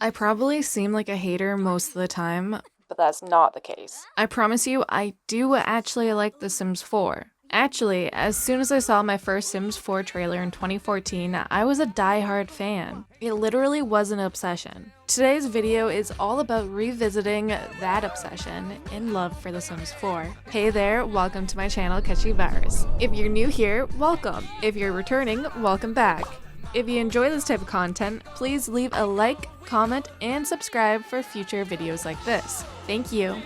I probably seem like a hater most of the time. But that's not the case. I promise you, I do actually like The Sims 4. Actually, as soon as I saw my first Sims 4 trailer in 2014, I was a die-hard fan. It literally was an obsession. Today's video is all about revisiting that obsession and love for The Sims 4. Hey there, welcome to my channel, Catchy Virus. If you're new here, welcome. If you're returning, welcome back. If you enjoy this type of content, please leave a like, comment, and subscribe for future videos like this. Thank you.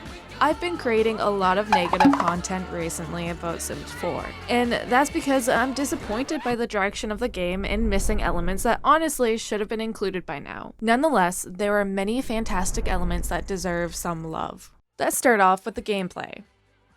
I've been creating a lot of negative content recently about Sims 4, and that's because I'm disappointed by the direction of the game and missing elements that honestly should have been included by now. Nonetheless, there are many fantastic elements that deserve some love. Let's start off with the gameplay.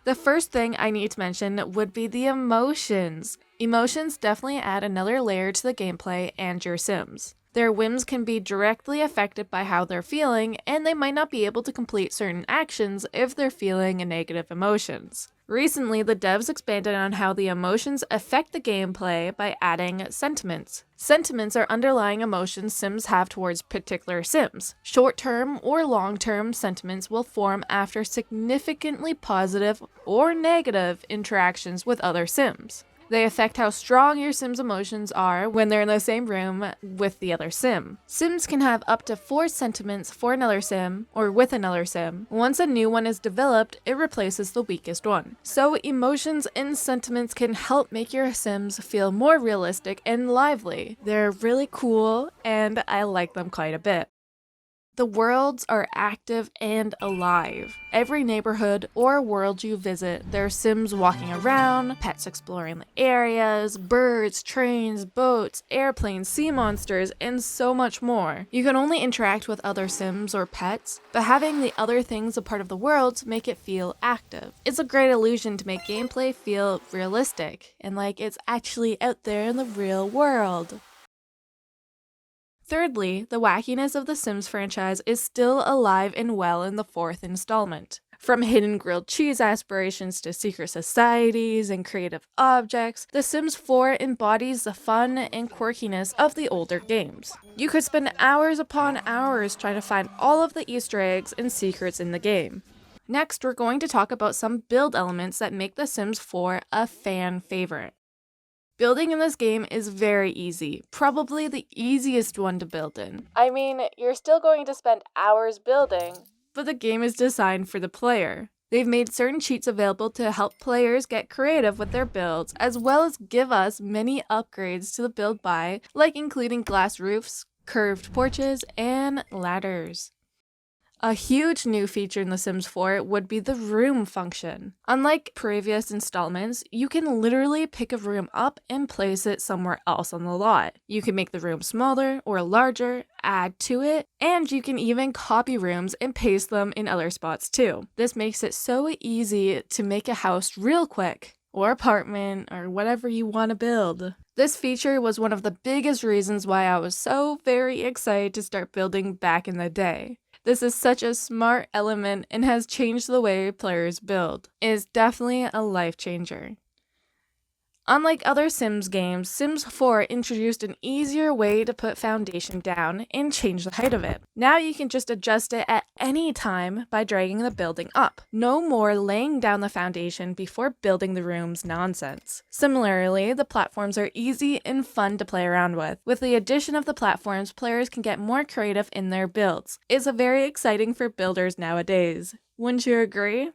The first thing I need to mention would be the emotions. Emotions definitely add another layer to the gameplay and your Sims. Their whims can be directly affected by how they're feeling, and they might not be able to complete certain actions if they're feeling negative emotions. Recently, the devs expanded on how the emotions affect the gameplay by adding sentiments. Sentiments are underlying emotions Sims have towards particular Sims. Short-term or long-term sentiments will form after significantly positive or negative interactions with other Sims. They affect how strong your Sim's emotions are when they're in the same room with the other Sim. Sims can have up to 4 sentiments for another Sim, or with another Sim. Once a new one is developed, it replaces the weakest one. So emotions and sentiments can help make your Sims feel more realistic and lively. They're really cool, and I like them quite a bit. The worlds are active and alive. Every neighborhood or world you visit, there are Sims walking around, pets exploring the areas, birds, trains, boats, airplanes, sea monsters, and so much more. You can only interact with other Sims or pets, but having the other things a part of the world make it feel active. It's a great illusion to make gameplay feel realistic and like it's actually out there in the real world. Thirdly, the wackiness of the Sims franchise is still alive and well in the 4th installment. From hidden grilled cheese aspirations to secret societies and creative objects, The Sims 4 embodies the fun and quirkiness of the older games. You could spend hours upon hours trying to find all of the Easter eggs and secrets in the game. Next, we're going to talk about some build elements that make The Sims 4 a fan favorite. Building in this game is very easy, probably the easiest one to build in. I mean, you're still going to spend hours building, but the game is designed for the player. They've made certain cheats available to help players get creative with their builds, as well as give us many upgrades to the build by, like including glass roofs, curved porches, and ladders. A huge new feature in The Sims 4 would be the room function. Unlike previous installments, you can literally pick a room up and place it somewhere else on the lot. You can make the room smaller or larger, add to it, and you can even copy rooms and paste them in other spots too. This makes it so easy to make a house real quick, or apartment, or whatever you want to build. This feature was one of the biggest reasons why I was so very excited to start building back in the day. This is such a smart element and has changed the way players build. It is definitely a life changer. Unlike other Sims games, Sims 4 introduced an easier way to put foundation down and change the height of it. Now you can just adjust it at any time by dragging the building up. No more laying down the foundation before building the rooms nonsense. Similarly, the platforms are easy and fun to play around with. With the addition of the platforms, players can get more creative in their builds. It's very exciting for builders nowadays. Wouldn't you agree?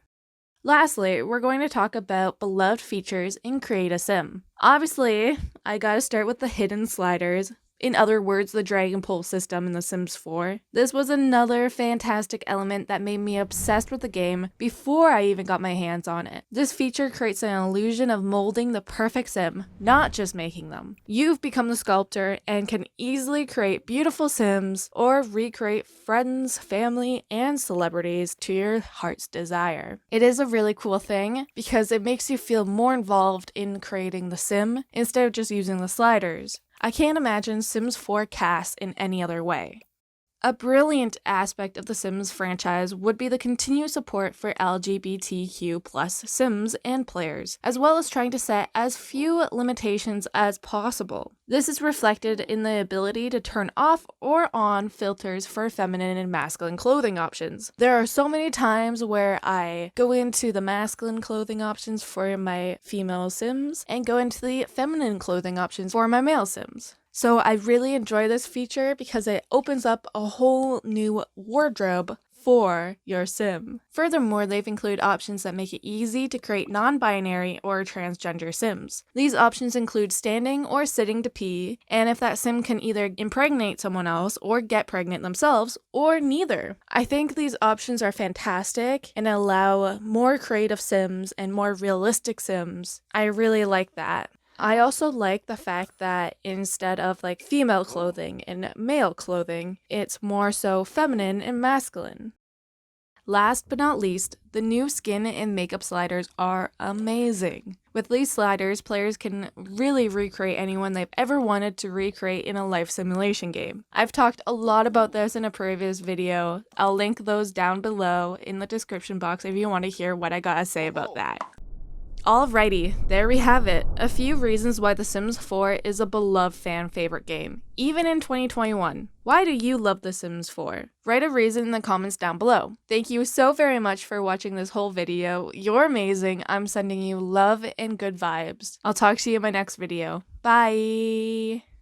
Lastly, we're going to talk about beloved features in Create a Sim. Obviously, I gotta start with the hidden sliders. In other words, the drag and pull system in The Sims 4. This was another fantastic element that made me obsessed with the game before I even got my hands on it. This feature creates an illusion of molding the perfect Sim, not just making them. You've become the sculptor and can easily create beautiful Sims or recreate friends, family, and celebrities to your heart's desire. It is a really cool thing because it makes you feel more involved in creating the Sim instead of just using the sliders. I can't imagine Sims 4 CAS in any other way. A brilliant aspect of the Sims franchise would be the continued support for LGBTQ plus Sims and players, as well as trying to set as few limitations as possible. This is reflected in the ability to turn off or on filters for feminine and masculine clothing options. There are so many times where I go into the masculine clothing options for my female Sims and go into the feminine clothing options for my male Sims. So I really enjoy this feature because it opens up a whole new wardrobe for your sim. Furthermore, they've included options that make it easy to create non-binary or transgender sims. These options include standing or sitting to pee, and if that sim can either impregnate someone else or get pregnant themselves, or neither. I think these options are fantastic and allow more creative sims and more realistic sims. I really like that. I also like the fact that instead of like female clothing and male clothing, it's more so feminine and masculine. Last but not least, the new skin and makeup sliders are amazing. With these sliders, players can really recreate anyone they've ever wanted to recreate in a life simulation game. I've talked a lot about this in a previous video. I'll link those down below in the description box if you want to hear what I gotta say about that. Alrighty, there we have it. A few reasons why The Sims 4 is a beloved fan favorite game, even in 2021. Why do you love The Sims 4? Write a reason in the comments down below. Thank you so very much for watching this whole video. You're amazing. I'm sending you love and good vibes. I'll talk to you in my next video. Bye!